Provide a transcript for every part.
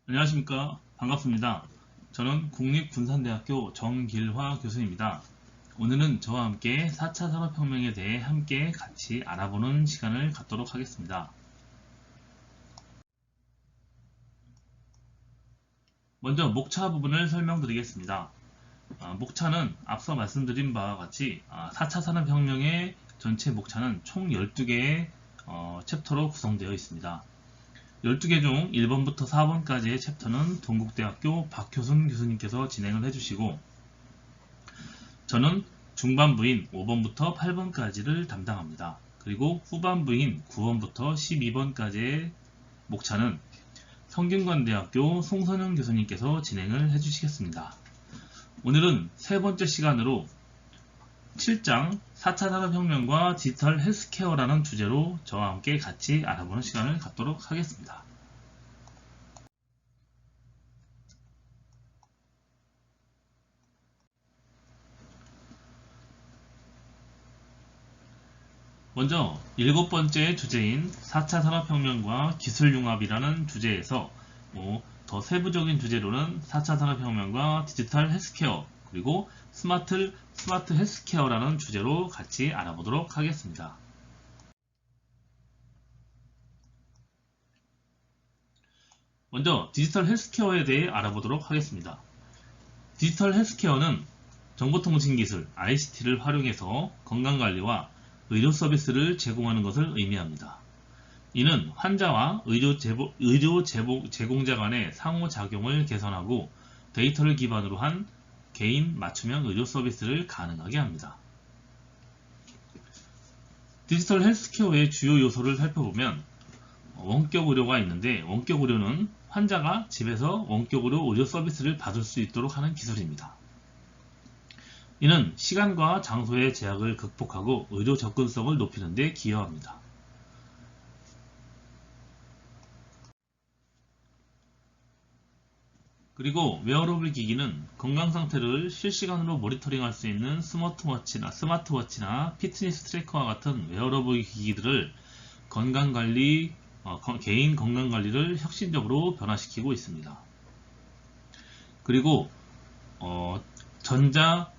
안녕하십니까. 반갑습니다. 저는 국립군산대학교 정길화 교수입니다. 오늘은 저와 함께 4차 산업혁명에 대해 함께 같이 알아보는 시간을 갖도록 하겠습니다. 먼저 목차 부분을 설명드리겠습니다. 목차는 앞서 말씀드린 바와 같이 4차 산업혁명의 전체 목차는 총 12개의 챕터로 구성되어 있습니다. 12개 중 1번부터 4번까지의 챕터는 동국대학교 박효순 교수님께서 진행을 해주시고, 저는 중반부인 5번부터 8번까지를 담당합니다. 그리고 후반부인 9번부터 12번까지의 목차는 성균관대학교 송선영 교수님께서 진행을 해주시겠습니다. 오늘은 세 번째 시간으로 7장 4차 산업혁명과 디지털 헬스케어라는 주제로 저와 함께 같이 알아보는 시간을 갖도록 하겠습니다. 먼저 7번째 주제인 4차 산업혁명과 기술융합이라는 주제에서 더 세부적인 주제로는 4차 산업혁명과 디지털 헬스케어 그리고 스마트 헬스케어라는 주제로 같이 알아보도록 하겠습니다. 먼저 디지털 헬스케어에 대해 알아보도록 하겠습니다. 디지털 헬스케어는 정보통신기술 ICT를 활용해서 건강관리와 의료 서비스를 제공하는 것을 의미합니다. 이는 환자와 의료 제공자 간의 상호작용을 개선하고 데이터를 기반으로 한 개인 맞춤형 의료 서비스를 가능하게 합니다. 디지털 헬스케어의 주요 요소를 살펴보면 원격 의료가 있는데, 원격 의료는 환자가 집에서 원격으로 의료 서비스를 받을 수 있도록 하는 기술입니다. 이는 시간과 장소의 제약을 극복하고 의료 접근성을 높이는 데 기여합니다. 그리고 웨어러블 기기는 건강 상태를 실시간으로 모니터링할 수 있는 스마트워치나 피트니스 트래커와 같은 웨어러블 기기들을 개인 건강관리를 혁신적으로 변화시키고 있습니다. 그리고 전자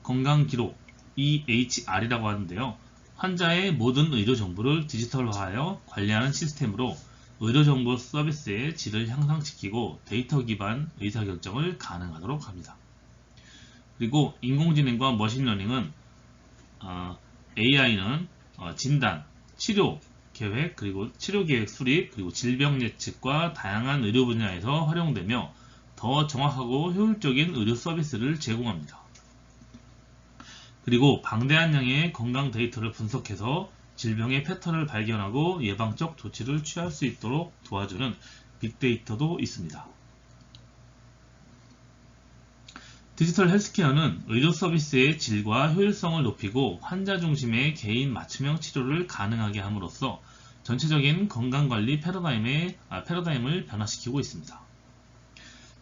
건강기록 EHR이라고 하는데요. 환자의 모든 의료 정보를 디지털화하여 관리하는 시스템으로 의료정보 서비스의 질을 향상시키고 데이터 기반 의사결정을 가능하도록 합니다. 그리고 인공지능과 머신러닝은 AI는 진단, 치료 계획, 그리고 치료 계획 수립, 그리고 질병 예측과 다양한 의료 분야에서 활용되며 더 정확하고 효율적인 의료 서비스를 제공합니다. 그리고 방대한 양의 건강 데이터를 분석해서 질병의 패턴을 발견하고 예방적 조치를 취할 수 있도록 도와주는 빅데이터도 있습니다. 디지털 헬스케어는 의료 서비스의 질과 효율성을 높이고 환자 중심의 개인 맞춤형 치료를 가능하게 함으로써 전체적인 건강관리 패러다임을 변화시키고 있습니다.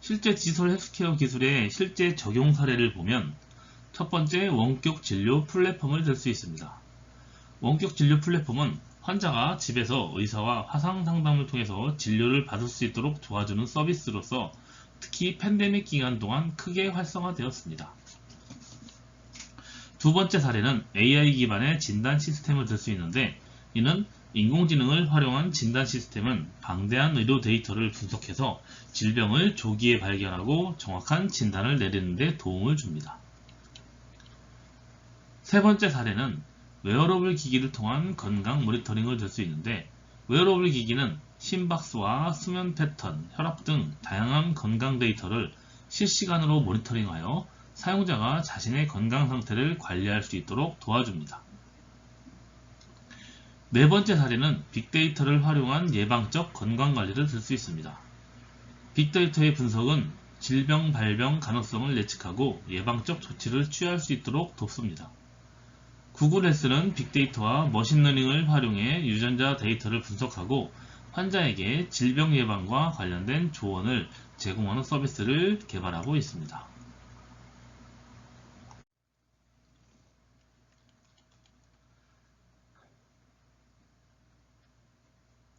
실제 디지털 헬스케어 기술의 실제 적용 사례를 보면 첫 번째, 원격 진료 플랫폼을 들 수 있습니다. 원격 진료 플랫폼은 환자가 집에서 의사와 화상 상담을 통해서 진료를 받을 수 있도록 도와주는 서비스로서 특히 팬데믹 기간 동안 크게 활성화되었습니다. 두 번째 사례는 AI 기반의 진단 시스템을 들 수 있는데, 이는 인공지능을 활용한 진단 시스템은 방대한 의료 데이터를 분석해서 질병을 조기에 발견하고 정확한 진단을 내리는 데 도움을 줍니다. 세 번째 사례는 웨어러블 기기를 통한 건강 모니터링을 들 수 있는데, 웨어러블 기기는 심박수와 수면 패턴, 혈압 등 다양한 건강 데이터를 실시간으로 모니터링하여 사용자가 자신의 건강 상태를 관리할 수 있도록 도와줍니다. 네 번째 사례는 빅데이터를 활용한 예방적 건강관리를 들 수 있습니다. 빅데이터의 분석은 질병 발병 가능성을 예측하고 예방적 조치를 취할 수 있도록 돕습니다. 구글 헬스는 빅데이터와 머신러닝을 활용해 유전자 데이터를 분석하고 환자에게 질병 예방과 관련된 조언을 제공하는 서비스를 개발하고 있습니다.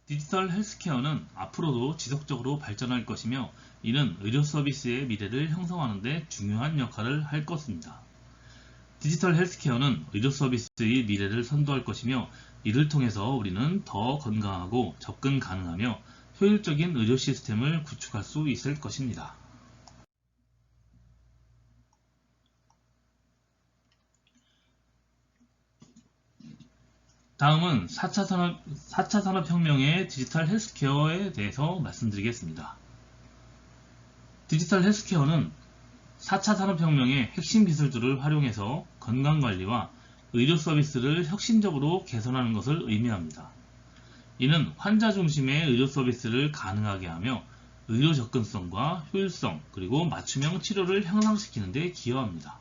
디지털 헬스케어는 앞으로도 지속적으로 발전할 것이며 이는 의료 서비스의 미래를 형성하는 데 중요한 역할을 할 것입니다. 디지털 헬스케어는 의료 서비스의 미래를 선도할 것이며 이를 통해서 우리는 더 건강하고 접근 가능하며 효율적인 의료 시스템을 구축할 수 있을 것입니다. 다음은 4차 산업혁명의 디지털 헬스케어에 대해서 말씀드리겠습니다. 디지털 헬스케어는 4차 산업혁명의 핵심 기술들을 활용해서 건강관리와 의료 서비스를 혁신적으로 개선하는 것을 의미합니다. 이는 환자 중심의 의료 서비스를 가능하게 하며 의료 접근성과 효율성 그리고 맞춤형 치료를 향상시키는 데 기여합니다.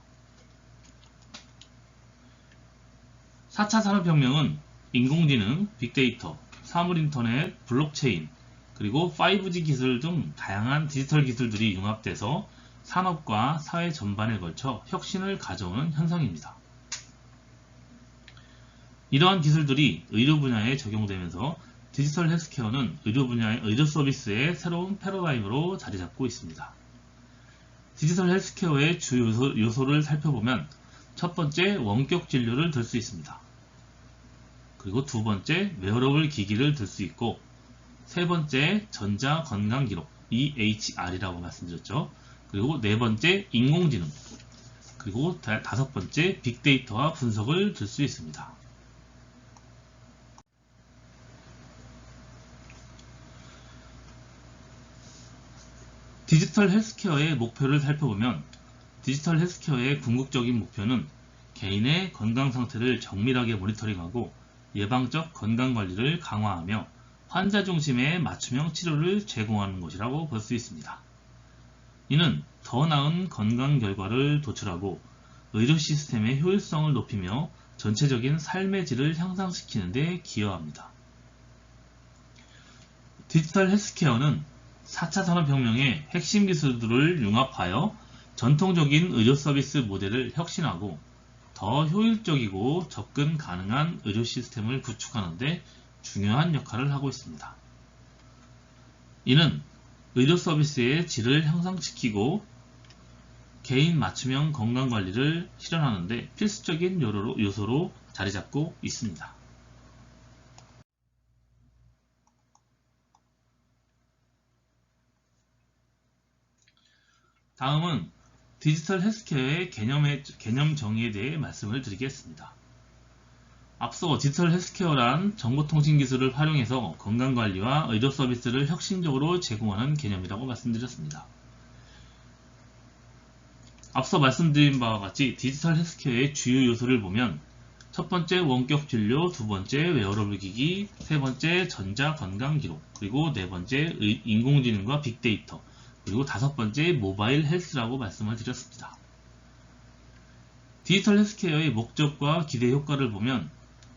4차 산업혁명은 인공지능, 빅데이터, 사물인터넷, 블록체인, 그리고 5G 기술 등 다양한 디지털 기술들이 융합돼서 산업과 사회 전반에 걸쳐 혁신을 가져오는 현상입니다. 이러한 기술들이 의료 분야에 적용되면서 디지털 헬스케어는 의료 분야의 의료 서비스의 새로운 패러다임으로 자리 잡고 있습니다. 디지털 헬스케어의 주 요소를 살펴보면 첫 번째 원격 진료를 들 수 있습니다. 그리고 두 번째 웨어러블 기기를 들 수 있고 세 번째 전자 건강 기록 EHR이라고 말씀드렸죠. 그리고 네 번째 인공지능 그리고 다섯 번째 빅데이터와 분석을 들 수 있습니다. 디지털 헬스케어의 목표를 살펴보면 디지털 헬스케어의 궁극적인 목표는 개인의 건강 상태를 정밀하게 모니터링하고 예방적 건강관리를 강화하며 환자 중심의 맞춤형 치료를 제공하는 것이라고 볼 수 있습니다. 이는 더 나은 건강 결과를 도출하고 의료 시스템의 효율성을 높이며 전체적인 삶의 질을 향상시키는 데 기여합니다. 디지털 헬스케어는 4차 산업혁명의 핵심 기술들을 융합하여 전통적인 의료 서비스 모델을 혁신하고 더 효율적이고 접근 가능한 의료 시스템을 구축하는 데 중요한 역할을 하고 있습니다. 이는 의료 서비스의 질을 향상시키고 개인 맞춤형 건강관리를 실현하는 데 필수적인 요소로 자리 잡고 있습니다. 다음은 디지털 헬스케어의 개념 정의에 대해 말씀을 드리겠습니다. 앞서 디지털 헬스케어란 정보통신 기술을 활용해서 건강관리와 의료 서비스를 혁신적으로 제공하는 개념이라고 말씀드렸습니다. 앞서 말씀드린 바와 같이 디지털 헬스케어의 주요 요소를 보면 첫 번째 원격 진료, 두 번째 웨어러블 기기, 세 번째 전자 건강 기록, 그리고 네 번째 인공지능과 빅데이터, 그리고 다섯 번째 모바일 헬스라고 말씀을 드렸습니다. 디지털 헬스케어의 목적과 기대 효과를 보면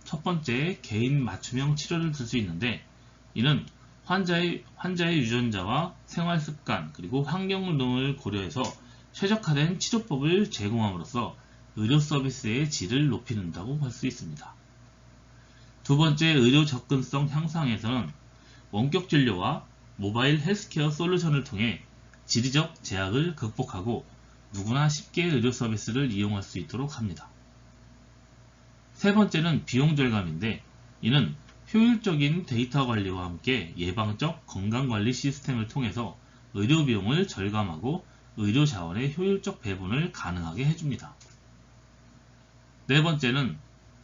첫 번째 개인 맞춤형 치료를 들 수 있는데 이는 환자의 유전자와 생활 습관 그리고 환경 등을 고려해서 최적화된 치료법을 제공함으로써 의료 서비스의 질을 높이는다고 볼 수 있습니다. 두 번째 의료 접근성 향상에서는 원격 진료와 모바일 헬스케어 솔루션을 통해 지리적 제약을 극복하고 누구나 쉽게 의료 서비스를 이용할 수 있도록 합니다. 세 번째는 비용 절감인데 이는 효율적인 데이터 관리와 함께 예방적 건강관리 시스템을 통해서 의료 비용을 절감하고 의료 자원의 효율적 배분을 가능하게 해줍니다. 네 번째는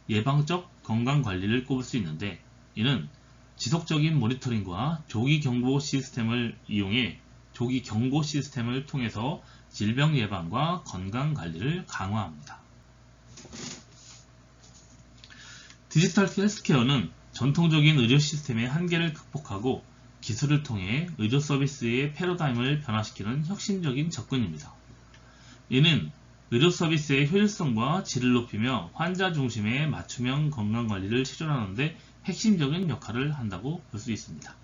예방적 건강관리를 꼽을 수 있는데 이는 지속적인 모니터링과 조기 경보 시스템을 이용해 조기 경고 시스템을 통해서 질병 예방과 건강 관리를 강화합니다. 디지털 헬스케어는 전통적인 의료 시스템의 한계를 극복하고 기술을 통해 의료 서비스의 패러다임을 변화시키는 혁신적인 접근입니다. 이는 의료 서비스의 효율성과 질을 높이며 환자 중심의 맞춤형 건강관리를 실현하는 데 핵심적인 역할을 한다고 볼 수 있습니다.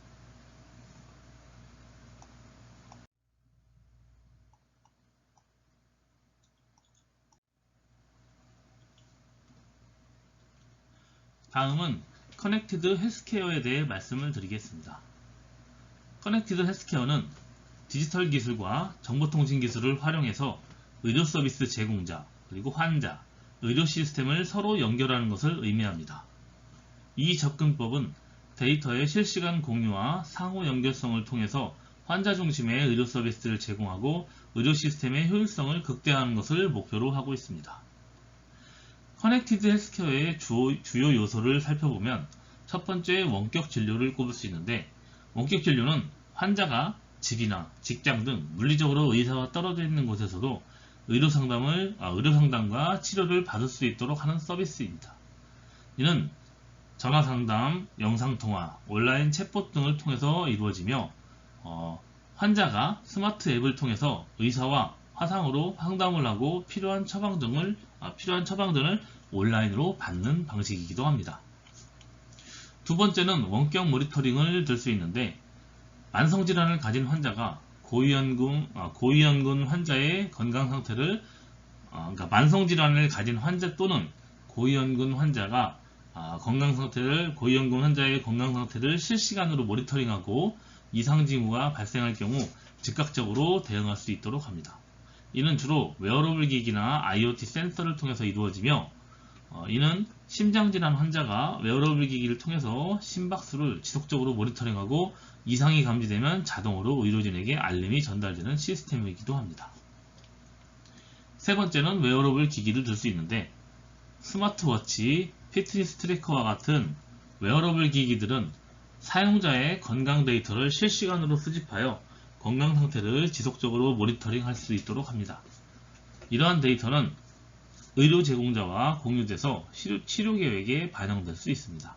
다음은 커넥티드 헬스케어에 대해 말씀을 드리겠습니다. 커넥티드 헬스케어는 디지털 기술과 정보통신 기술을 활용해서 의료 서비스 제공자, 그리고 환자, 의료 시스템을 서로 연결하는 것을 의미합니다. 이 접근법은 데이터의 실시간 공유와 상호 연결성을 통해서 환자 중심의 의료 서비스를 제공하고 의료 시스템의 효율성을 극대화하는 것을 목표로 하고 있습니다. 커넥티드 헬스케어의 주요 요소를 살펴보면 첫 번째 원격 진료를 꼽을 수 있는데, 원격 진료는 환자가 집이나 직장 등 물리적으로 의사와 떨어져 있는 곳에서도 의료 상담과 치료를 받을 수 있도록 하는 서비스입니다. 이는 전화 상담, 영상 통화, 온라인 챗봇 등을 통해서 이루어지며 환자가 스마트 앱을 통해서 의사와 화상으로 상담을 하고 필요한 처방전을 온라인으로 받는 방식이기도 합니다. 두 번째는 원격 모니터링을 들 수 있는데, 만성질환을 가진 환자가 고위험군 환자의 건강 상태를 만성질환을 가진 환자 또는 고위험군 환자가 고위험군 환자의 건강 상태를 실시간으로 모니터링하고 이상 징후가 발생할 경우 즉각적으로 대응할 수 있도록 합니다. 이는 주로 웨어러블 기기나 IoT 센서를 통해서 이루어지며, 이는 심장질환 환자가 웨어러블 기기를 통해서 심박수를 지속적으로 모니터링하고 이상이 감지되면 자동으로 의료진에게 알림이 전달되는 시스템이기도 합니다. 세 번째는 웨어러블 기기를 들 수 있는데, 스마트워치, 피트니스 트래커와 같은 웨어러블 기기들은 사용자의 건강 데이터를 실시간으로 수집하여 건강 상태를 지속적으로 모니터링할 수 있도록 합니다. 이러한 데이터는 의료 제공자와 공유돼서 치료 계획에 반영될 수 있습니다.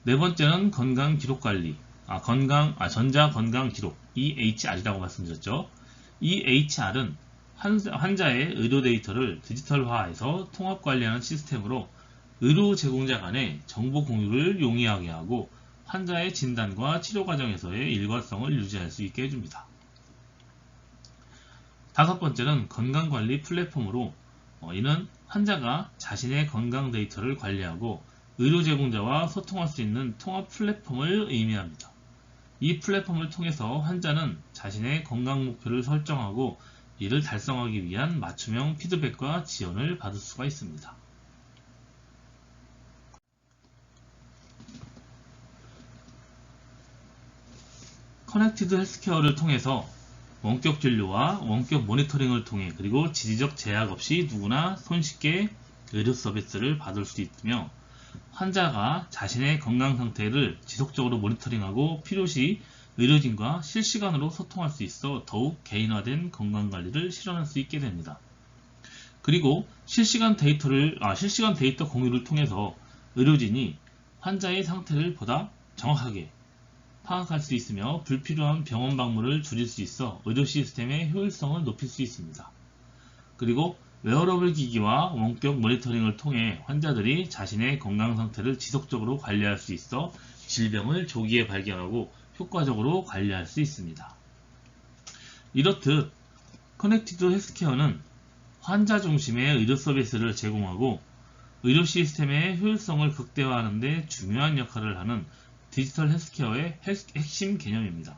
네 번째는 건강 기록 관리, 전자 건강 기록, EHR이라고 말씀드렸죠. EHR은 환자의 의료 데이터를 디지털화해서 통합 관리하는 시스템으로 의료 제공자 간의 정보 공유를 용이하게 하고 환자의 진단과 치료 과정에서의 일관성을 유지할 수 있게 해줍니다. 다섯 번째는 건강관리 플랫폼으로, 이는 환자가 자신의 건강 데이터를 관리하고 의료 제공자와 소통할 수 있는 통합 플랫폼을 의미합니다. 이 플랫폼을 통해서 환자는 자신의 건강 목표를 설정하고 이를 달성하기 위한 맞춤형 피드백과 지원을 받을 수가 있습니다. 커넥티드 헬스케어를 통해서 원격 진료와 원격 모니터링을 통해, 그리고 지리적 제약 없이 누구나 손쉽게 의료 서비스를 받을 수 있으며, 환자가 자신의 건강 상태를 지속적으로 모니터링하고 필요시 의료진과 실시간으로 소통할 수 있어 더욱 개인화된 건강관리를 실현할 수 있게 됩니다. 그리고 실시간 데이터 공유를 통해서 의료진이 환자의 상태를 보다 정확하게 파악할 수 있으며 불필요한 병원 방문을 줄일 수 있어 의료 시스템의 효율성을 높일 수 있습니다. 그리고 웨어러블 기기와 원격 모니터링을 통해 환자들이 자신의 건강 상태를 지속적으로 관리할 수 있어 질병을 조기에 발견하고 효과적으로 관리할 수 있습니다. 이렇듯 커넥티드 헬스케어는 환자 중심의 의료 서비스를 제공하고 의료 시스템의 효율성을 극대화하는 데 중요한 역할을 하는 디지털 헬스케어의 핵심 개념입니다.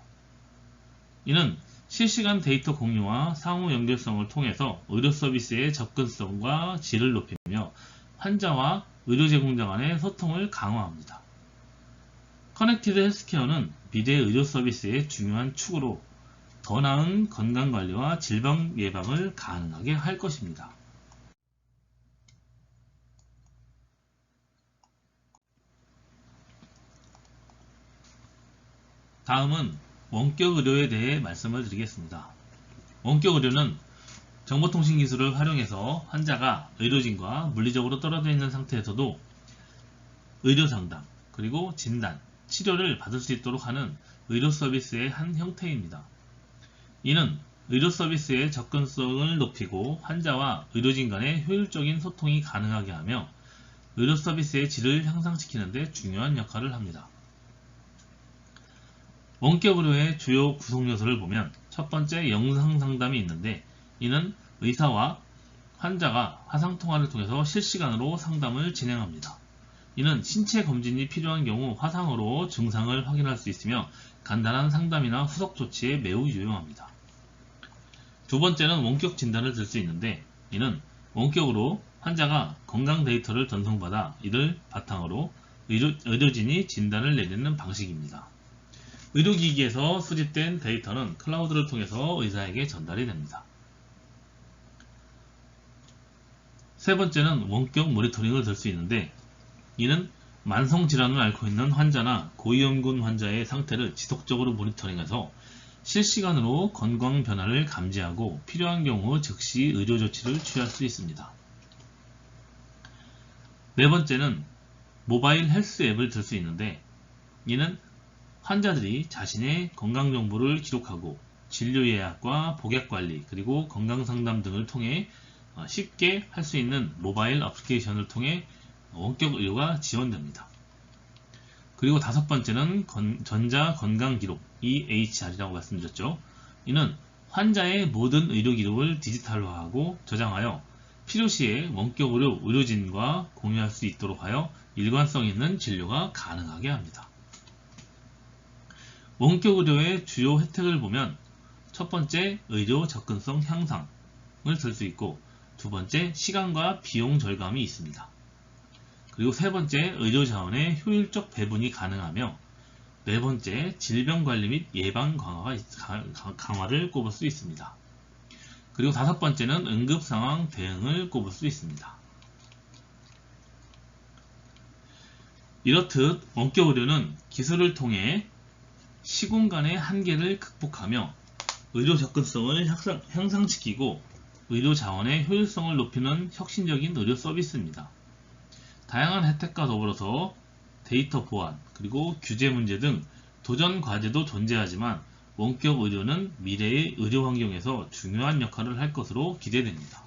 이는 실시간 데이터 공유와 상호 연결성을 통해서 의료 서비스의 접근성과 질을 높이며 환자와 의료 제공자 간의 소통을 강화합니다. 커넥티드 헬스케어는 미래 의료 서비스의 중요한 축으로 더 나은 건강관리와 질병 예방을 가능하게 할 것입니다. 다음은 원격 의료에 대해 말씀을 드리겠습니다. 원격 의료는 정보통신 기술을 활용해서 환자가 의료진과 물리적으로 떨어져 있는 상태에서도 의료 상담, 그리고 진단, 치료를 받을 수 있도록 하는 의료 서비스의 한 형태입니다. 이는 의료 서비스의 접근성을 높이고 환자와 의료진 간의 효율적인 소통이 가능하게 하며 의료 서비스의 질을 향상시키는 데 중요한 역할을 합니다. 원격 의료의 주요 구성 요소를 보면 첫 번째 영상 상담이 있는데, 이는 의사와 환자가 화상통화를 통해서 실시간으로 상담을 진행합니다. 이는 신체 검진이 필요한 경우 화상으로 증상을 확인할 수 있으며 간단한 상담이나 후속 조치에 매우 유용합니다. 두 번째는 원격 진단을 들 수 있는데, 이는 원격으로 환자가 건강 데이터를 전송받아 이를 바탕으로 의료진이 진단을 내리는 방식입니다. 의료기기에서 수집된 데이터는 클라우드를 통해서 의사에게 전달이 됩니다. 세 번째는 원격 모니터링을 들 수 있는데, 이는 만성질환을 앓고 있는 환자나 고위험군 환자의 상태를 지속적으로 모니터링해서 실시간으로 건강 변화를 감지하고 필요한 경우 즉시 의료 조치를 취할 수 있습니다. 네 번째는 모바일 헬스 앱을 들 수 있는데, 이는 환자들이 자신의 건강 정보를 기록하고 진료 예약과 복약 관리 그리고 건강 상담 등을 통해 쉽게 할 수 있는 모바일 어플리케이션을 통해 원격 의료가 지원됩니다. 그리고 다섯 번째는 전자 건강 기록 EHR이라고 말씀드렸죠. 이는 환자의 모든 의료 기록을 디지털화하고 저장하여 필요시에 원격 의료진과 공유할 수 있도록 하여 일관성 있는 진료가 가능하게 합니다. 원격 의료의 주요 혜택을 보면 첫 번째, 의료 접근성 향상을 들 수 있고, 두 번째, 시간과 비용 절감이 있습니다. 그리고 세 번째, 의료 자원의 효율적 배분이 가능하며, 네 번째, 질병 관리 및 예방 강화를 꼽을 수 있습니다. 그리고 다섯 번째는 응급 상황 대응을 꼽을 수 있습니다. 이렇듯 원격 의료는 기술을 통해 시공간의 한계를 극복하며 의료 접근성을 향상시키고 의료 자원의 효율성을 높이는 혁신적인 의료 서비스입니다. 다양한 혜택과 더불어서 데이터 보안, 그리고 규제 문제 등 도전 과제도 존재하지만 원격 의료는 미래의 의료 환경에서 중요한 역할을 할 것으로 기대됩니다.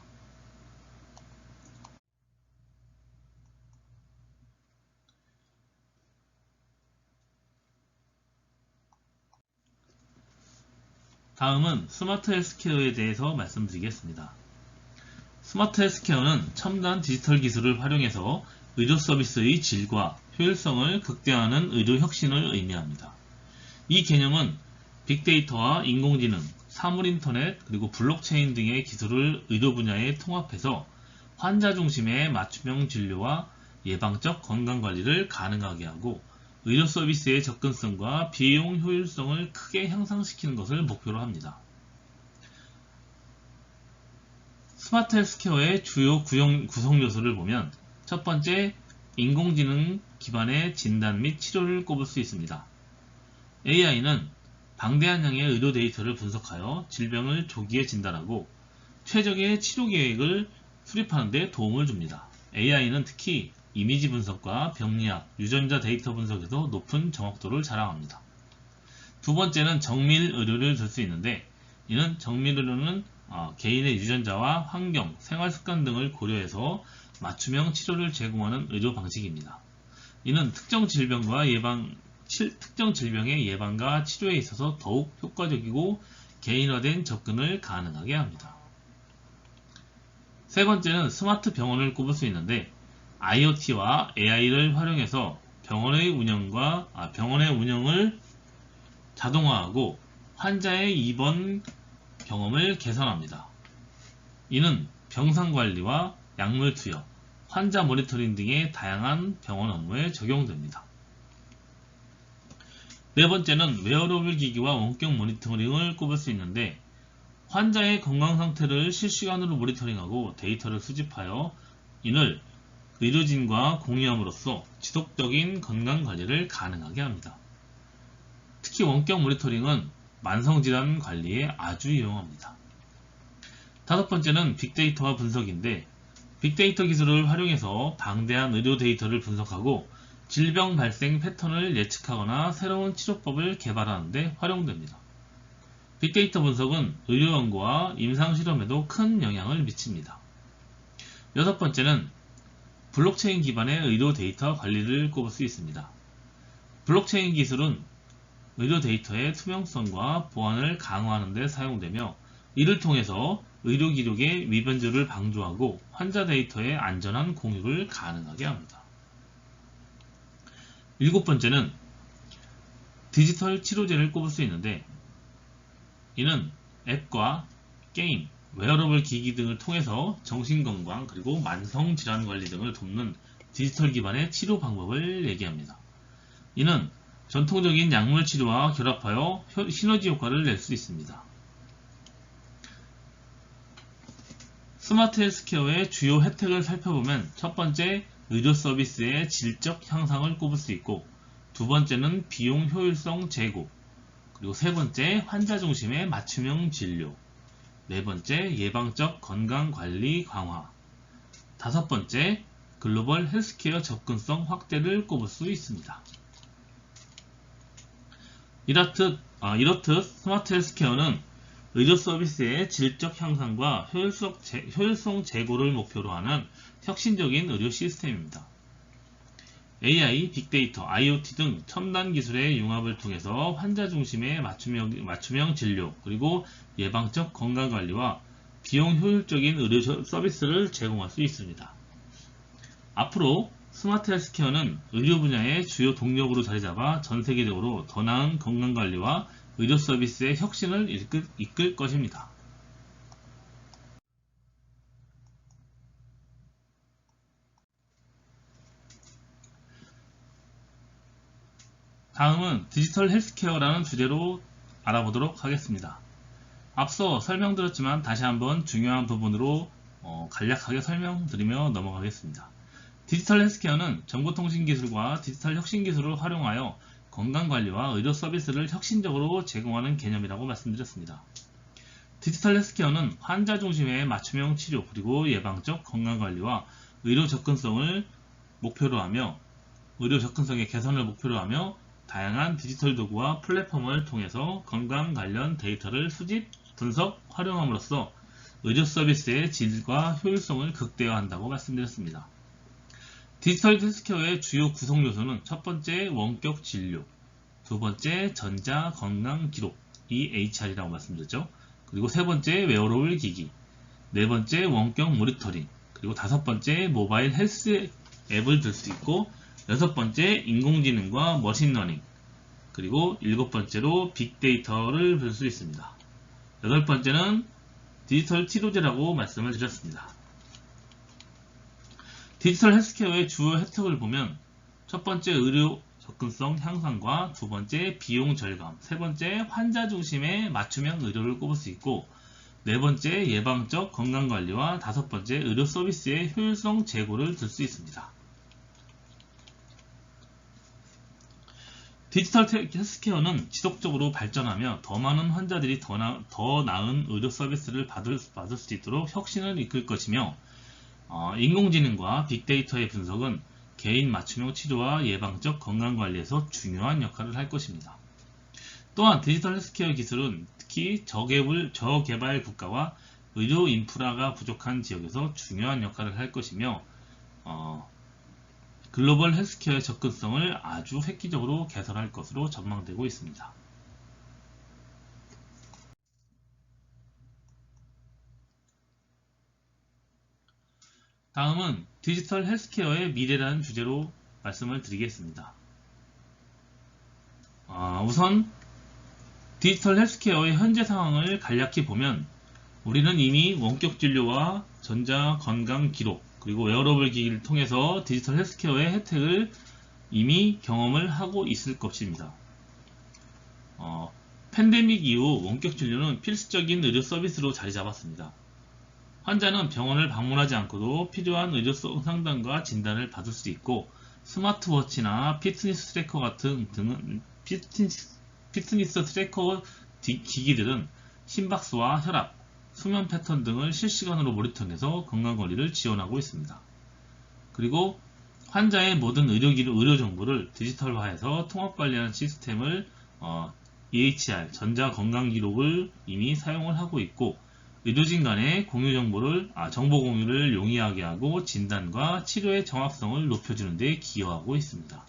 다음은 스마트 헬스케어에 대해서 말씀드리겠습니다. 스마트 헬스케어는 첨단 디지털 기술을 활용해서 의료 서비스의 질과 효율성을 극대화하는 의료 혁신을 의미합니다. 이 개념은 빅데이터와 인공지능, 사물인터넷, 그리고 블록체인 등의 기술을 의료 분야에 통합해서 환자 중심의 맞춤형 진료와 예방적 건강관리를 가능하게 하고 의료 서비스의 접근성과 비용 효율성을 크게 향상시키는 것을 목표로 합니다. 스마트 헬스케어의 주요 구성 요소를 보면 첫 번째, 인공지능 기반의 진단 및 치료를 꼽을 수 있습니다. AI는 방대한 양의 의료 데이터를 분석하여 질병을 조기에 진단하고 최적의 치료 계획을 수립하는 데 도움을 줍니다. AI는 특히 이미지 분석과 병리학, 유전자 데이터 분석에서 높은 정확도를 자랑합니다. 두 번째는 정밀 의료를 들 수 있는데, 이는 정밀 의료는 개인의 유전자와 환경, 생활 습관 등을 고려해서 맞춤형 치료를 제공하는 의료 방식입니다. 이는 특정 질병의 예방과 치료에 있어서 더욱 효과적이고 개인화된 접근을 가능하게 합니다. 세 번째는 스마트 병원을 꼽을 수 있는데, IoT와 AI를 활용해서 병원의 운영을 자동화하고 환자의 입원 경험을 개선합니다. 이는 병상 관리와 약물 투여, 환자 모니터링 등의 다양한 병원 업무에 적용됩니다. 네 번째는 웨어러블 기기와 원격 모니터링을 꼽을 수 있는데, 환자의 건강 상태를 실시간으로 모니터링하고 데이터를 수집하여 이를 의료진과 공유함으로써 지속적인 건강관리를 가능하게 합니다. 특히 원격 모니터링은 만성질환 관리에 아주 유용합니다. 다섯 번째는 빅데이터와 분석인데, 빅데이터 기술을 활용해서 방대한 의료 데이터를 분석하고 질병 발생 패턴을 예측하거나 새로운 치료법을 개발하는 데 활용됩니다. 빅데이터 분석은 의료 연구와 임상실험에도 큰 영향을 미칩니다. 여섯 번째는 블록체인 기반의 의료 데이터 관리를 꼽을 수 있습니다. 블록체인 기술은 의료 데이터의 투명성과 보안을 강화하는 데 사용되며, 이를 통해서 의료 기록의 위변조를 방조하고 환자 데이터의 안전한 공유를 가능하게 합니다. 일곱 번째는 디지털 치료제를 꼽을 수 있는데, 이는 앱과 게임, 웨어러블 기기 등을 통해서 정신건강 그리고 만성질환관리 등을 돕는 디지털 기반의 치료 방법을 얘기합니다. 이는 전통적인 약물 치료와 결합하여 시너지 효과를 낼 수 있습니다. 스마트 헬스케어의 주요 혜택을 살펴보면 첫 번째, 의료 서비스의 질적 향상을 꼽을 수 있고, 두 번째는 비용 효율성 제고, 그리고 세 번째, 환자 중심의 맞춤형 진료, 네 번째, 예방적 건강관리 강화, 다섯 번째, 글로벌 헬스케어 접근성 확대를 꼽을 수 있습니다. 이렇듯 스마트 헬스케어는 의료 서비스의 질적 향상과 효율성 제고를 목표로 하는 혁신적인 의료 시스템입니다. AI, 빅데이터, IoT 등 첨단 기술의 융합을 통해서 환자 중심의 맞춤형 진료, 그리고 예방적 건강관리와 비용 효율적인 의료 서비스를 제공할 수 있습니다. 앞으로 스마트 헬스케어는 의료 분야의 주요 동력으로 자리잡아 전 세계적으로 더 나은 건강관리와 의료 서비스의 혁신을 이끌 것입니다. 다음은 디지털 헬스케어라는 주제로 알아보도록 하겠습니다. 앞서 설명드렸지만 다시 한번 중요한 부분으로 간략하게 설명드리며 넘어가겠습니다. 디지털 헬스케어는 정보통신 기술과 디지털 혁신 기술을 활용하여 건강관리와 의료 서비스를 혁신적으로 제공하는 개념이라고 말씀드렸습니다. 디지털 헬스케어는 환자 중심의 맞춤형 치료 그리고 예방적 건강관리와 의료 접근성의 개선을 목표로 하며 다양한 디지털 도구와 플랫폼을 통해서 건강 관련 데이터를 수집, 분석, 활용함으로써 의료 서비스의 질과 효율성을 극대화한다고 말씀드렸습니다. 디지털 헬스케어의 주요 구성 요소는 첫 번째, 원격 진료, 두 번째, 전자 건강 기록, EHR이라고 말씀드렸죠. 그리고 세 번째, 웨어러블 기기, 네 번째, 원격 모니터링, 그리고 다섯 번째, 모바일 헬스 앱을 들 수 있고, 여섯 번째, 인공지능과 머신러닝, 그리고 일곱 번째로 빅데이터를 볼 수 있습니다. 여덟 번째는 디지털 치료제라고 말씀을 드렸습니다. 디지털 헬스케어의 주요 혜택을 보면 첫 번째, 의료 접근성 향상과 두 번째, 비용 절감, 세 번째, 환자 중심의 맞춤형 의료를 꼽을 수 있고, 네 번째, 예방적 건강관리와 다섯 번째, 의료 서비스의 효율성 제고를 들 수 있습니다. 디지털 헬스케어는 지속적으로 발전하며 더 많은 환자들이 더 나은 의료 서비스를 받을 수 있도록 혁신을 이끌 것이며, 인공지능과 빅데이터의 분석은 개인 맞춤형 치료와 예방적 건강관리에서 중요한 역할을 할 것입니다. 또한 디지털 헬스케어 기술은 특히 저개발 국가와 의료 인프라가 부족한 지역에서 중요한 역할을 할 것이며, 글로벌 헬스케어의 접근성을 아주 획기적으로 개선할 것으로 전망되고 있습니다. 다음은 디지털 헬스케어의 미래라는 주제로 말씀을 드리겠습니다. 우선 디지털 헬스케어의 현재 상황을 간략히 보면 우리는 이미 원격 진료와 전자 건강 기록 그리고 웨어러블 기기를 통해서 디지털 헬스케어의 혜택을 이미 경험을 하고 있을 것입니다. 팬데믹 이후 원격 진료는 필수적인 의료 서비스로 자리 잡았습니다. 환자는 병원을 방문하지 않고도 필요한 의료성 상담과 진단을 받을 수 있고, 스마트워치나 피트니스 트래커 기기들은 심박수와 혈압, 수면 패턴 등을 실시간으로 모니터링해서 건강관리를 지원하고 있습니다. 그리고 환자의 모든 의료 정보를 디지털화해서 통합관리하는 시스템을 EHR, 전자건강기록을 이미 사용을 하고 있고, 의료진 간의 정보 공유를 용이하게 하고 진단과 치료의 정확성을 높여주는 데 기여하고 있습니다.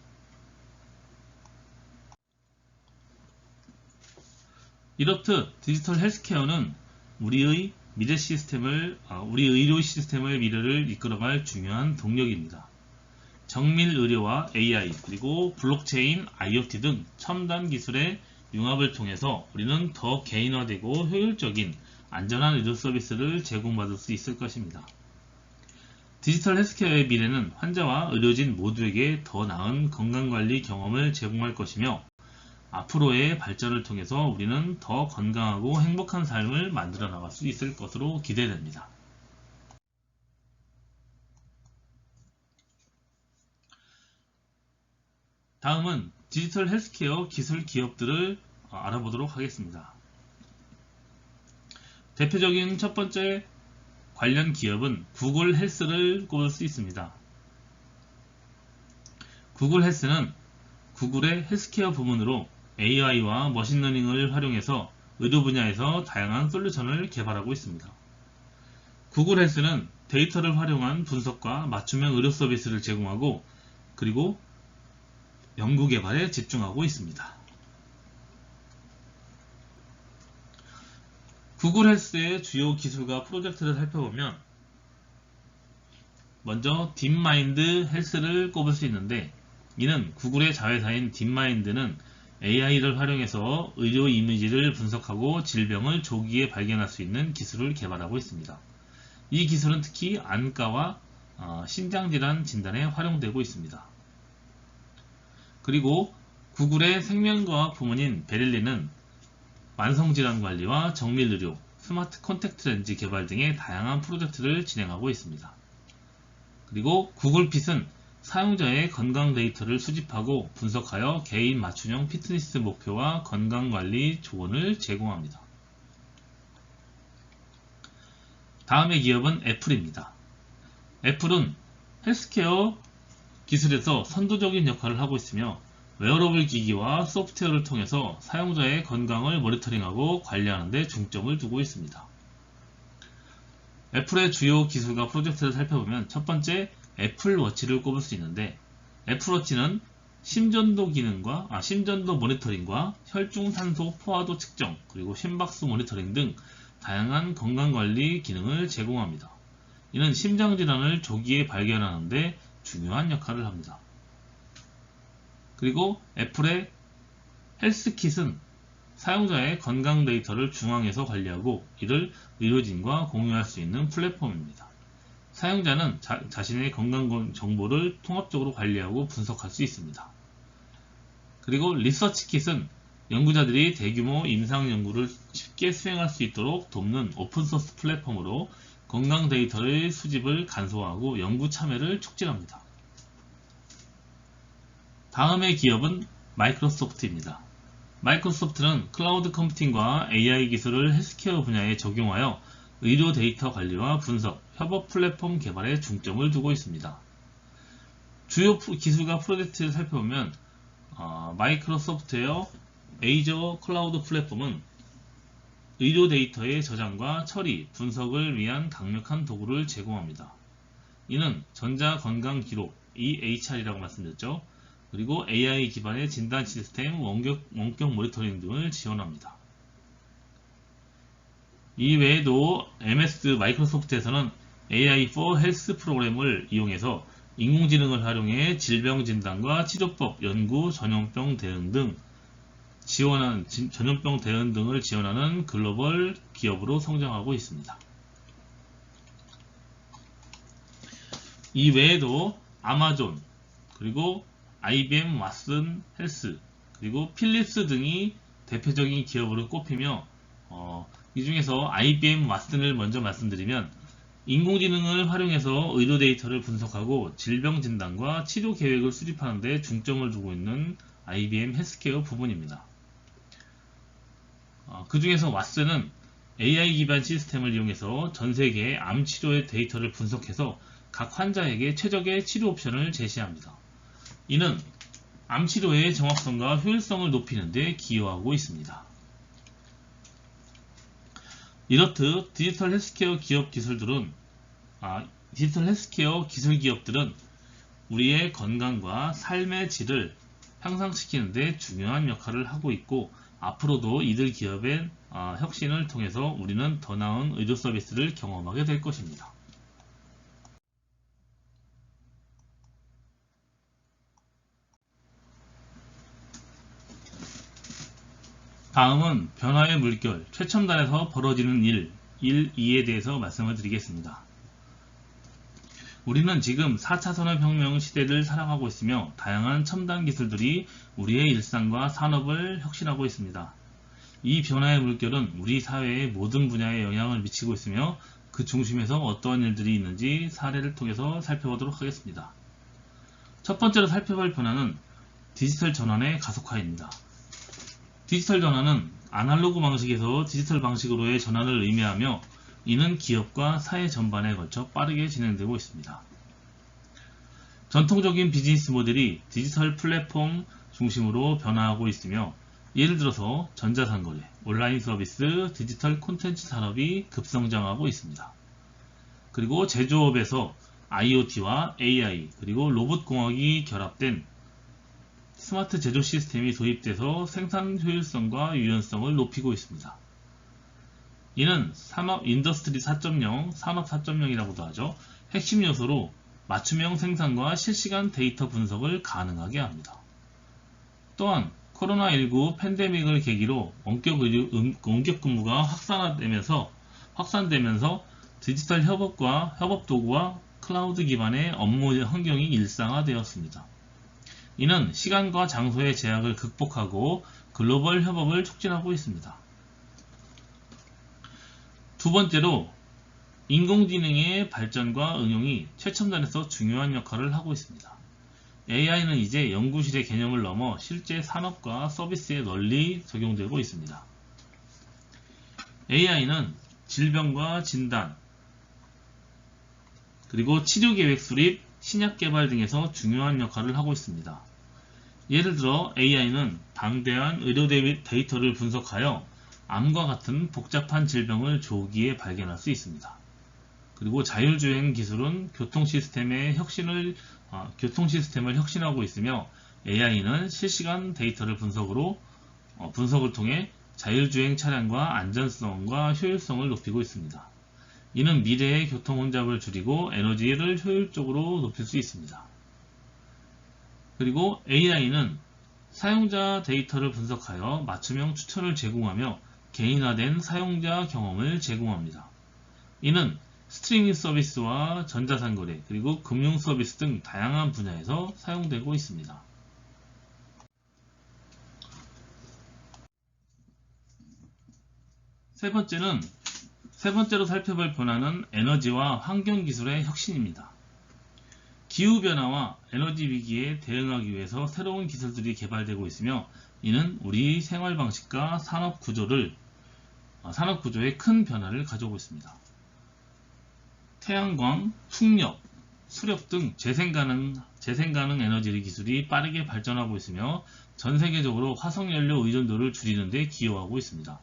이렇듯 디지털 헬스케어는 우리 의료 시스템의 미래를 이끌어갈 중요한 동력입니다. 정밀 의료와 AI, 그리고 블록체인, IoT 등 첨단 기술의 융합을 통해서 우리는 더 개인화되고 효율적인 안전한 의료 서비스를 제공받을 수 있을 것입니다. 디지털 헬스케어의 미래는 환자와 의료진 모두에게 더 나은 건강관리 경험을 제공할 것이며, 앞으로의 발전을 통해서 우리는 더 건강하고 행복한 삶을 만들어 나갈 수 있을 것으로 기대됩니다. 다음은 디지털 헬스케어 기술 기업들을 알아보도록 하겠습니다. 대표적인 첫 번째 관련 기업은 구글 헬스를 꼽을 수 있습니다. 구글 헬스는 구글의 헬스케어 부문으로 AI와 머신러닝을 활용해서 의료 분야에서 다양한 솔루션을 개발하고 있습니다. 구글 헬스는 데이터를 활용한 분석과 맞춤형 의료 서비스를 제공하고, 그리고 연구 개발에 집중하고 있습니다. 구글 헬스의 주요 기술과 프로젝트를 살펴보면, 먼저 딥마인드 헬스를 꼽을 수 있는데, 이는 구글의 자회사인 딥마인드는 AI를 활용해서 의료 이미지를 분석하고 질병을 조기에 발견할 수 있는 기술을 개발하고 있습니다. 이 기술은 특히 안과와 신장질환 진단에 활용되고 있습니다. 그리고 구글의 생명과학 부문인 베릴리는 만성질환 관리와 정밀의료, 스마트 콘택트 렌즈 개발 등의 다양한 프로젝트를 진행하고 있습니다. 그리고 구글핏은 사용자의 건강 데이터를 수집하고 분석하여 개인 맞춤형 피트니스 목표와 건강관리 조언을 제공합니다. 다음의 기업은 애플입니다. 애플은 헬스케어 기술에서 선도적인 역할을 하고 있으며, 웨어러블 기기와 소프트웨어를 통해서 사용자의 건강을 모니터링하고 관리하는 데 중점을 두고 있습니다. 애플의 주요 기술과 프로젝트를 살펴보면, 첫 번째 애플워치를 꼽을 수 있는데, 애플워치는 심전도 모니터링과 혈중산소 포화도 측정, 그리고 심박수 모니터링 등 다양한 건강관리 기능을 제공합니다. 이는 심장질환을 조기에 발견하는 데 중요한 역할을 합니다. 그리고 애플의 헬스킷은 사용자의 건강 데이터를 중앙에서 관리하고 이를 의료진과 공유할 수 있는 플랫폼입니다. 사용자는 자신의 건강 정보를 통합적으로 관리하고 분석할 수 있습니다. 그리고 리서치킷은 연구자들이 대규모 임상 연구를 쉽게 수행할 수 있도록 돕는 오픈소스 플랫폼으로 건강 데이터의 수집을 간소화하고 연구 참여를 촉진합니다. 다음의 기업은 마이크로소프트입니다. 마이크로소프트는 클라우드 컴퓨팅과 AI 기술을 헬스케어 분야에 적용하여 의료 데이터 관리와 분석, 협업 플랫폼 개발에 중점을 두고 있습니다. 주요 기술과 프로젝트를 살펴보면, 마이크로소프트의 에이저 클라우드 플랫폼은 의료 데이터의 저장과 처리, 분석을 위한 강력한 도구를 제공합니다. 이는 전자건강기록, EHR이라고 말씀드렸죠. 그리고 AI 기반의 진단 시스템, 원격 모니터링 등을 지원합니다. 이 외에도 MS 마이크로소프트에서는 AI for Health 프로그램을 이용해서 인공지능을 활용해 질병 진단과 치료법, 연구, 전염병 대응 등을 지원하는 글로벌 기업으로 성장하고 있습니다. 이 외에도 아마존, 그리고 IBM 왓슨 헬스, 그리고 필립스 등이 대표적인 기업으로 꼽히며, 이 중에서 IBM 왓슨을 먼저 말씀드리면, 인공지능을 활용해서 의료 데이터를 분석하고 질병 진단과 치료 계획을 수립하는 데 중점을 두고 있는 IBM 헬스케어 부분입니다. 그 중에서 왓슨은 AI 기반 시스템을 이용해서 전 세계의 암 치료의 데이터를 분석해서 각 환자에게 최적의 치료 옵션을 제시합니다. 이는 암 치료의 정확성과 효율성을 높이는 데 기여하고 있습니다. 이렇듯 디지털 헬스케어 기술 기업들은 우리의 건강과 삶의 질을 향상시키는 데 중요한 역할을 하고 있고, 앞으로도 이들 기업의 혁신을 통해서 우리는 더 나은 의료 서비스를 경험하게 될 것입니다. 다음은 변화의 물결, 최첨단에서 벌어지는 일, 2에 대해서 말씀을 드리겠습니다. 우리는 지금 4차 산업혁명 시대를 살아가고 있으며 다양한 첨단 기술들이 우리의 일상과 산업을 혁신하고 있습니다. 이 변화의 물결은 우리 사회의 모든 분야에 영향을 미치고 있으며 그 중심에서 어떠한 일들이 있는지 사례를 통해서 살펴보도록 하겠습니다. 첫 번째로 살펴볼 변화는 디지털 전환의 가속화입니다. 디지털 전환은 아날로그 방식에서 디지털 방식으로의 전환을 의미하며 이는 기업과 사회 전반에 걸쳐 빠르게 진행되고 있습니다. 전통적인 비즈니스 모델이 디지털 플랫폼 중심으로 변화하고 있으며 예를 들어서 전자상거래, 온라인 서비스, 디지털 콘텐츠 산업이 급성장하고 있습니다. 그리고 제조업에서 IoT와 AI 그리고 로봇공학이 결합된 스마트 제조 시스템이 도입돼서 생산 효율성과 유연성을 높이고 있습니다. 이는 산업 인더스트리 4.0, 산업 4.0이라고도 하죠. 핵심 요소로 맞춤형 생산과 실시간 데이터 분석을 가능하게 합니다. 또한 코로나19 팬데믹을 계기로 원격 근무가 확산되면서 디지털 협업 도구와 클라우드 기반의 업무 환경이 일상화되었습니다. 이는 시간과 장소의 제약을 극복하고 글로벌 협업을 촉진하고 있습니다. 두 번째로 인공지능의 발전과 응용이 최첨단에서 중요한 역할을 하고 있습니다. AI는 이제 연구실의 개념을 넘어 실제 산업과 서비스에 널리 적용되고 있습니다. AI는 질병과 진단, 그리고 치료계획 수립, 신약 개발 등에서 중요한 역할을 하고 있습니다. 예를 들어 AI는 방대한 의료 데이터를 분석하여 암과 같은 복잡한 질병을 조기에 발견할 수 있습니다. 그리고 자율주행 기술은 교통 시스템을 혁신하고 있으며 AI는 실시간 데이터를 분석을 통해 자율주행 차량과 안전성과 효율성을 높이고 있습니다. 이는 미래의 교통 혼잡을 줄이고 에너지를 효율적으로 높일 수 있습니다. 그리고 AI는 사용자 데이터를 분석하여 맞춤형 추천을 제공하며 개인화된 사용자 경험을 제공합니다. 이는 스트리밍 서비스와 전자상거래, 그리고 금융 서비스 등 다양한 분야에서 사용되고 있습니다. 세 번째로 살펴볼 변화는 에너지와 환경기술의 혁신입니다. 기후변화와 에너지 위기에 대응하기 위해서 새로운 기술들이 개발되고 있으며 이는 우리 생활 방식과 산업 구조에 큰 변화를 가져오고 있습니다. 태양광, 풍력, 수력 등 재생가능 에너지 기술이 빠르게 발전하고 있으며 전 세계적으로 화석연료 의존도를 줄이는 데 기여하고 있습니다.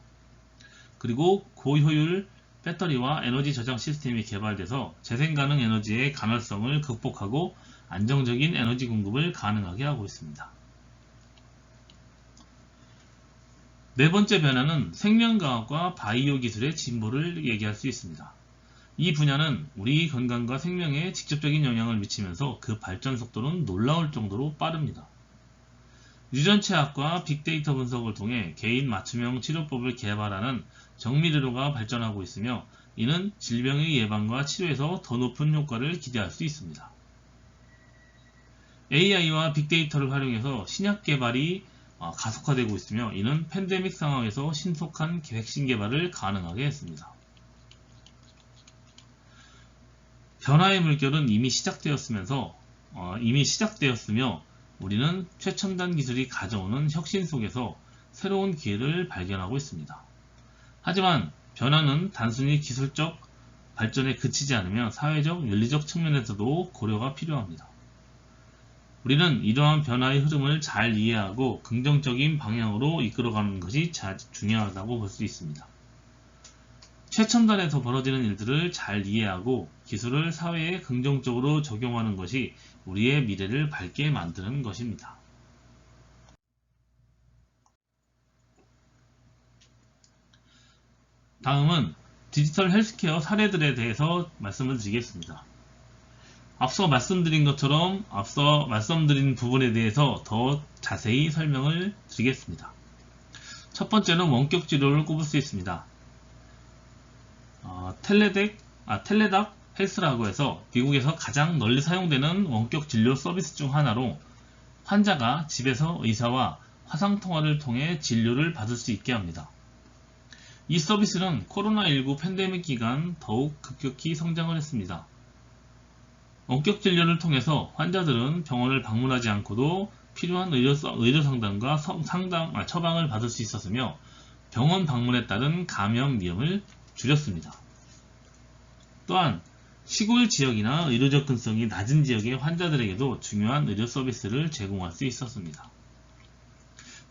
그리고 고효율 배터리와 에너지 저장 시스템이 개발돼서 재생가능 에너지의 간헐성을 극복하고 안정적인 에너지 공급을 가능하게 하고 있습니다. 네 번째 변화는 생명과학과 바이오 기술의 진보를 얘기할 수 있습니다. 이 분야는 우리 건강과 생명에 직접적인 영향을 미치면서 그 발전 속도는 놀라울 정도로 빠릅니다. 유전체학과 빅데이터 분석을 통해 개인 맞춤형 치료법을 개발하는 정밀의료가 발전하고 있으며 이는 질병의 예방과 치료에서 더 높은 효과를 기대할 수 있습니다. AI와 빅데이터를 활용해서 신약 개발이 가속화되고 있으며 이는 팬데믹 상황에서 신속한 백신 개발을 가능하게 했습니다. 변화의 물결은 이미 시작되었으며 우리는 최첨단 기술이 가져오는 혁신 속에서 새로운 기회를 발견하고 있습니다. 하지만 변화는 단순히 기술적 발전에 그치지 않으며 사회적, 윤리적 측면에서도 고려가 필요합니다. 우리는 이러한 변화의 흐름을 잘 이해하고 긍정적인 방향으로 이끌어가는 것이 중요하다고 볼 수 있습니다. 최첨단에서 벌어지는 일들을 잘 이해하고 기술을 사회에 긍정적으로 적용하는 것이 우리의 미래를 밝게 만드는 것입니다. 다음은 디지털 헬스케어 사례들에 대해서 말씀을 드리겠습니다. 앞서 말씀드린 부분에 대해서 더 자세히 설명을 드리겠습니다. 첫 번째는 원격 진료를 꼽을 수 있습니다. 텔레닥 헬스라고 해서 미국에서 가장 널리 사용되는 원격 진료 서비스 중 하나로 환자가 집에서 의사와 화상통화를 통해 진료를 받을 수 있게 합니다. 이 서비스는 코로나19 팬데믹 기간 더욱 급격히 성장을 했습니다. 원격 진료를 통해서 환자들은 병원을 방문하지 않고도 필요한 의료 상담과 처방을 받을 수 있었으며 병원 방문에 따른 감염 위험을 줄였습니다. 또한 시골 지역이나 의료 접근성이 낮은 지역의 환자들에게도 중요한 의료 서비스를 제공할 수 있었습니다.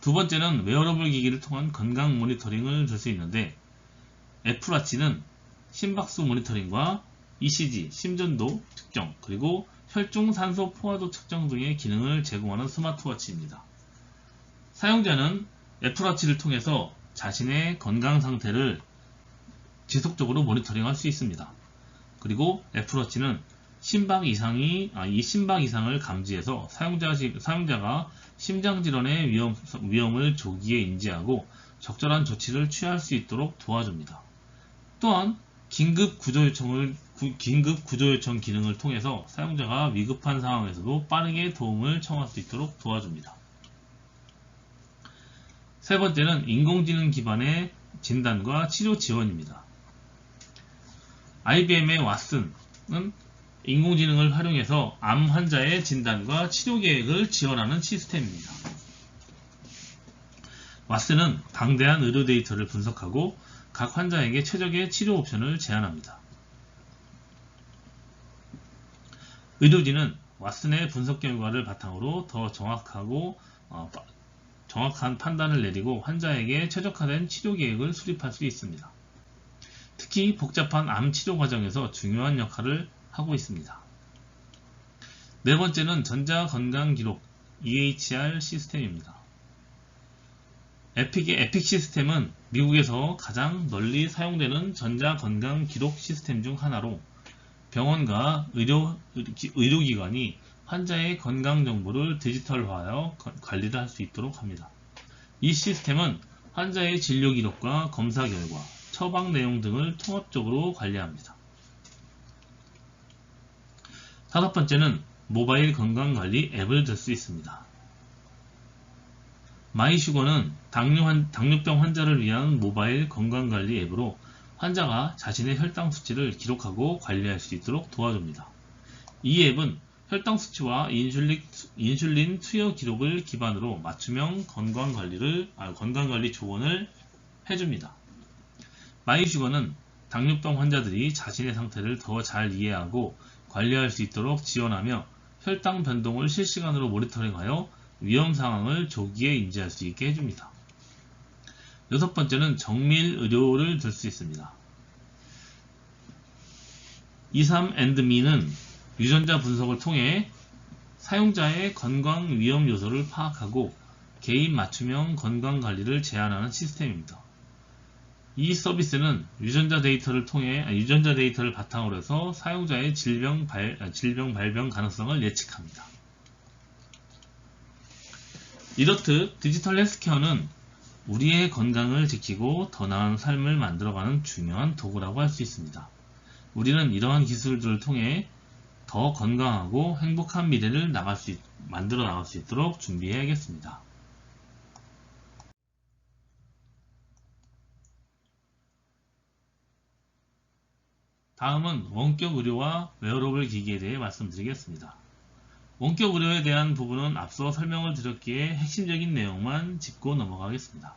두 번째는 웨어러블 기기를 통한 건강 모니터링을 줄 수 있는데, 애플워치는 심박수 모니터링과 ECG, 심전도 측정, 그리고 혈중 산소 포화도 측정 등의 기능을 제공하는 스마트워치입니다. 사용자는 애플워치를 통해서 자신의 건강 상태를 지속적으로 모니터링할 수 있습니다. 그리고 애플워치는 심박 이상을 감지해서 사용자가 심장질환의 위험을 조기에 인지하고 적절한 조치를 취할 수 있도록 도와줍니다. 또한 긴급 구조 요청 기능을 통해서 사용자가 위급한 상황에서도 빠르게 도움을 청할 수 있도록 도와줍니다. 세 번째는 인공지능 기반의 진단과 치료 지원입니다. IBM의 왓슨은 인공지능을 활용해서 암 환자의 진단과 치료 계획을 지원하는 시스템입니다. 왓슨은 방대한 의료 데이터를 분석하고 각 환자에게 최적의 치료 옵션을 제안합니다. 의료진은 왓슨의 분석 결과를 바탕으로 더 정확한 판단을 내리고 환자에게 최적화된 치료 계획을 수립할 수 있습니다. 특히 복잡한 암 치료 과정에서 중요한 역할을 하고 있습니다. 네 번째는 전자건강기록 EHR 시스템입니다. 에픽 시스템은 미국에서 가장 널리 사용되는 전자건강기록 시스템 중 하나로 병원과 의료기관이 환자의 건강정보를 디지털화하여 관리를 할 수 있도록 합니다. 이 시스템은 환자의 진료기록과 검사 결과, 처방 내용 등을 통합적으로 관리합니다. 다섯 번째는 모바일 건강관리 앱을 들 수 있습니다. 마이슈거는 당뇨병 환자를 위한 모바일 건강관리 앱으로 환자가 자신의 혈당 수치를 기록하고 관리할 수 있도록 도와줍니다. 이 앱은 혈당 수치와 인슐린 투여 기록을 기반으로 맞춤형 건강관리 조언을 해줍니다. 마이슈거는 당뇨병 환자들이 자신의 상태를 더 잘 이해하고 관리할 수 있도록 지원하며 혈당 변동을 실시간으로 모니터링하여 위험 상황을 조기에 인지할 수 있게 해줍니다. 여섯 번째는 정밀 의료를 들 수 있습니다. 23andMe는 유전자 분석을 통해 사용자의 건강 위험 요소를 파악하고 개인 맞춤형 건강 관리를 제안하는 시스템입니다. 이 서비스는 유전자 데이터를 바탕으로 해서 사용자의 질병 발병 가능성을 예측합니다. 이렇듯 디지털 헬스케어는 우리의 건강을 지키고 더 나은 삶을 만들어가는 중요한 도구라고 할 수 있습니다. 우리는 이러한 기술들을 통해 더 건강하고 행복한 미래를 만들어 나갈 수 있도록 준비해야겠습니다. 다음은 원격 의료와 웨어러블 기기에 대해 말씀드리겠습니다. 원격 의료에 대한 부분은 앞서 설명을 드렸기에 핵심적인 내용만 짚고 넘어가겠습니다.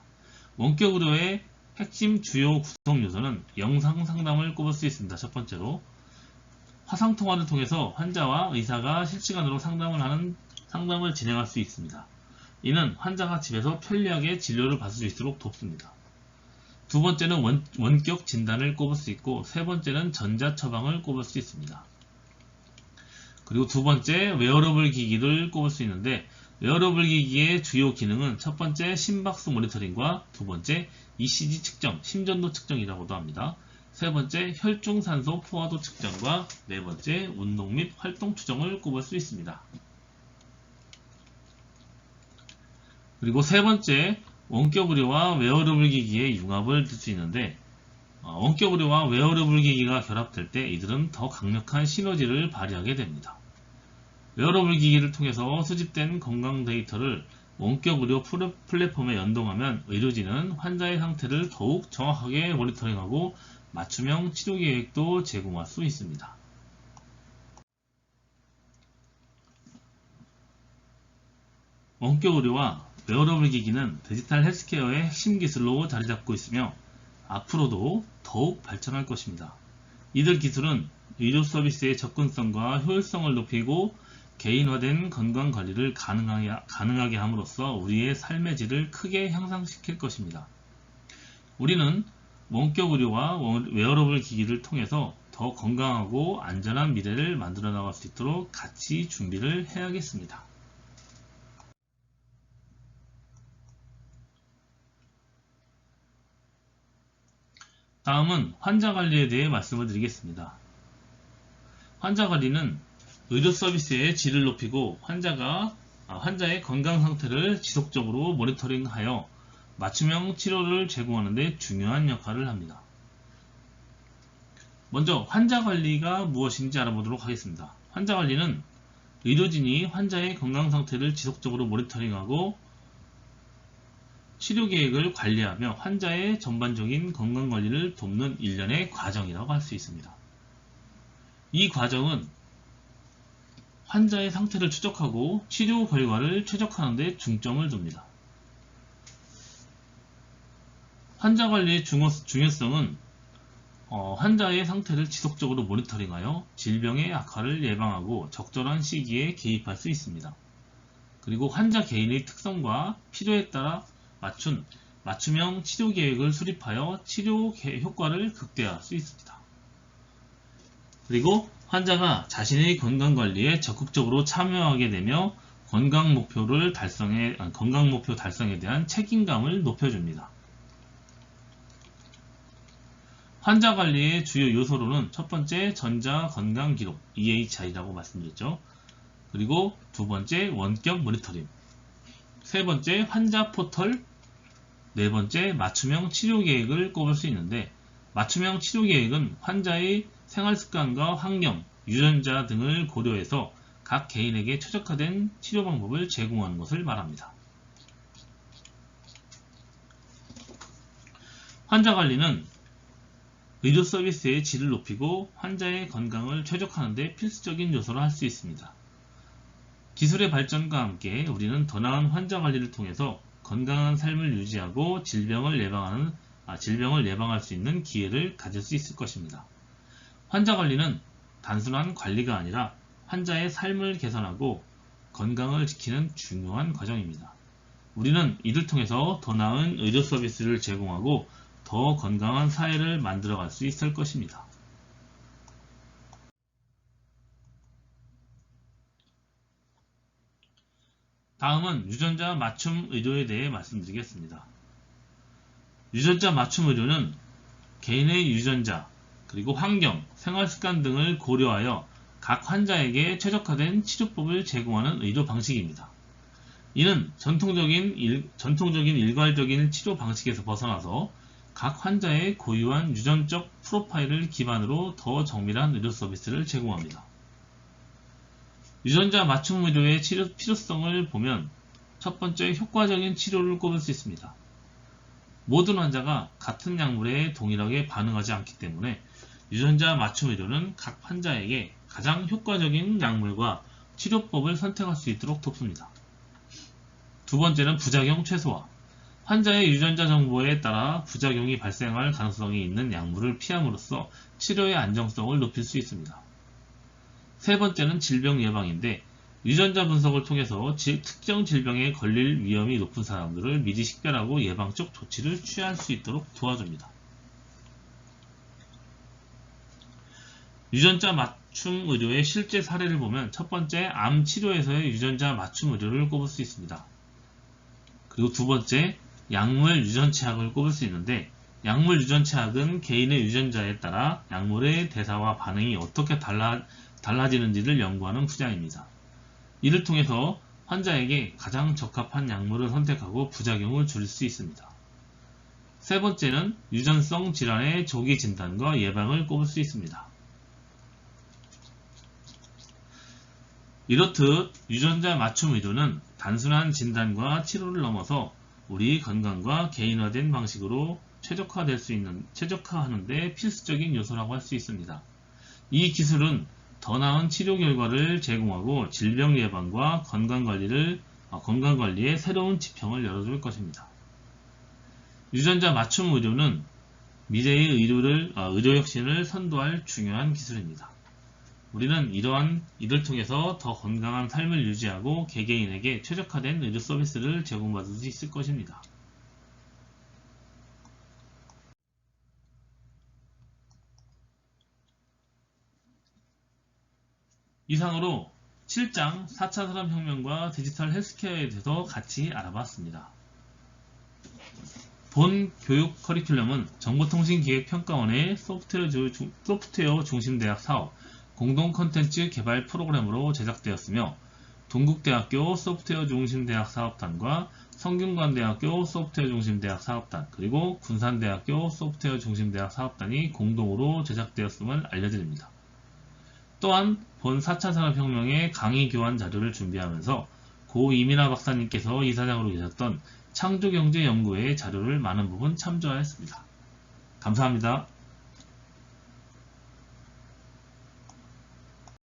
원격 의료의 핵심 주요 구성 요소는 영상 상담을 꼽을 수 있습니다. 첫 번째로 화상통화를 통해서 환자와 의사가 실시간으로 상담을 진행할 수 있습니다. 이는 환자가 집에서 편리하게 진료를 받을 수 있도록 돕습니다. 두 번째는 원격 진단을 꼽을 수 있고, 세 번째는 전자처방을 꼽을 수 있습니다. 그리고 두 번째 웨어러블 기기를 꼽을 수 있는데, 웨어러블 기기의 주요 기능은 첫 번째 심박수 모니터링과 두 번째 ECG 측정, 심전도 측정이라고도 합니다. 세 번째 혈중 산소 포화도 측정과 네 번째 운동 및 활동 추정을 꼽을 수 있습니다. 그리고 세 번째 원격 의료와 웨어러블 기기의 융합을 들 수 있는데 원격 의료와 웨어러블 기기가 결합될 때 이들은 더 강력한 시너지를 발휘하게 됩니다. 웨어러블 기기를 통해서 수집된 건강 데이터를 원격 의료 플랫폼에 연동하면 의료진은 환자의 상태를 더욱 정확하게 모니터링하고 맞춤형 치료 계획도 제공할 수 있습니다. 원격 의료와 웨어러블 기기는 디지털 헬스케어의 핵심 기술로 자리잡고 있으며 앞으로도 더욱 발전할 것입니다. 이들 기술은 의료 서비스의 접근성과 효율성을 높이고 개인화된 건강관리를 가능하게 함으로써 우리의 삶의 질을 크게 향상시킬 것입니다. 우리는 원격 의료와 웨어러블 기기를 통해서 더 건강하고 안전한 미래를 만들어 나갈 수 있도록 같이 준비를 해야겠습니다. 다음은 환자 관리에 대해 말씀을 드리겠습니다. 환자 관리는 의료 서비스의 질을 높이고 환자의 건강 상태를 지속적으로 모니터링하여 맞춤형 치료를 제공하는 데 중요한 역할을 합니다. 먼저 환자 관리가 무엇인지 알아보도록 하겠습니다. 환자 관리는 의료진이 환자의 건강 상태를 지속적으로 모니터링하고 치료 계획을 관리하며 환자의 전반적인 건강 관리를 돕는 일련의 과정이라고 할 수 있습니다. 이 과정은 환자의 상태를 추적하고 치료 결과를 최적화하는 데 중점을 둡니다. 환자 관리의 중요성은 환자의 상태를 지속적으로 모니터링하여 질병의 악화를 예방하고 적절한 시기에 개입할 수 있습니다. 그리고 환자 개인의 특성과 필요에 따라 맞춤형 치료 계획을 수립하여 치료 효과를 극대화할 수 있습니다. 그리고 환자가 자신의 건강관리에 적극적으로 참여하게 되며 건강 목표 달성에 대한 책임감을 높여줍니다. 환자 관리의 주요 요소로는 첫 번째 전자건강기록 EHI라고 말씀드렸죠. 그리고 두 번째 원격 모니터링, 세 번째 환자 포털, 네 번째 맞춤형 치료 계획을 꼽을 수 있는데, 맞춤형 치료 계획은 환자의 생활습관과 환경, 유전자 등을 고려해서 각 개인에게 최적화된 치료 방법을 제공하는 것을 말합니다. 환자 관리는 의료 서비스의 질을 높이고 환자의 건강을 최적화하는 데 필수적인 요소로 할 수 있습니다. 기술의 발전과 함께 우리는 더 나은 환자 관리를 통해서 건강한 삶을 유지하고 질병을 예방할 수 있는 기회를 가질 수 있을 것입니다. 환자 관리는 단순한 관리가 아니라 환자의 삶을 개선하고 건강을 지키는 중요한 과정입니다. 우리는 이를 통해서 더 나은 의료 서비스를 제공하고 더 건강한 사회를 만들어갈 수 있을 것입니다. 다음은 유전자 맞춤 의료에 대해 말씀드리겠습니다. 유전자 맞춤 의료는 개인의 유전자, 그리고 환경, 생활습관 등을 고려하여 각 환자에게 최적화된 치료법을 제공하는 의료 방식입니다. 이는 전통적인 일괄적인 치료 방식에서 벗어나서 각 환자의 고유한 유전적 프로파일을 기반으로 더 정밀한 의료 서비스를 제공합니다. 유전자 맞춤 의료의 필요성을 보면 첫 번째, 효과적인 치료를 꼽을 수 있습니다. 모든 환자가 같은 약물에 동일하게 반응하지 않기 때문에 유전자 맞춤 의료는 각 환자에게 가장 효과적인 약물과 치료법을 선택할 수 있도록 돕습니다. 두 번째는 부작용 최소화. 환자의 유전자 정보에 따라 부작용이 발생할 가능성이 있는 약물을 피함으로써 치료의 안정성을 높일 수 있습니다. 세 번째는 질병 예방인데, 유전자 분석을 통해서 특정 질병에 걸릴 위험이 높은 사람들을 미리 식별하고 예방적 조치를 취할 수 있도록 도와줍니다. 유전자 맞춤 의료의 실제 사례를 보면 첫 번째, 암 치료에서의 유전자 맞춤 의료를 꼽을 수 있습니다. 그리고 두 번째, 약물 유전체학을 꼽을 수 있는데, 약물 유전체학은 개인의 유전자에 따라 약물의 대사와 반응이 어떻게 달라지는지를 연구하는 분야입니다. 이를 통해서 환자에게 가장 적합한 약물을 선택하고 부작용을 줄일 수 있습니다. 세 번째는 유전성 질환의 조기 진단과 예방을 꼽을 수 있습니다. 이렇듯 유전자 맞춤 의료는 단순한 진단과 치료를 넘어서 우리 건강과 개인화된 방식으로 최적화하는 데 필수적인 요소라고 할 수 있습니다. 이 기술은 더 나은 치료 결과를 제공하고 질병 예방과 건강관리의 새로운 지평을 열어줄 것입니다. 유전자 맞춤 의료는 미래의 의료 혁신을 선도할 중요한 기술입니다. 우리는 이를 통해서 더 건강한 삶을 유지하고 개개인에게 최적화된 의료 서비스를 제공받을 수 있을 것입니다. 이상으로 7장 4차 산업혁명과 디지털 헬스케어에 대해서 같이 알아봤습니다. 본 교육 커리큘럼은 정보통신기획평가원의 소프트웨어 중심대학 사업 공동 콘텐츠 개발 프로그램으로 제작되었으며 동국대학교 소프트웨어 중심대학 사업단과 성균관대학교 소프트웨어 중심대학 사업단 그리고 군산대학교 소프트웨어 중심대학 사업단이 공동으로 제작되었음을 알려드립니다. 또한 본 4차 산업혁명의 강의 교환 자료를 준비하면서 고 이민하 박사님께서 이사장으로 계셨던 창조경제연구회의 자료를 많은 부분 참조하였습니다. 감사합니다.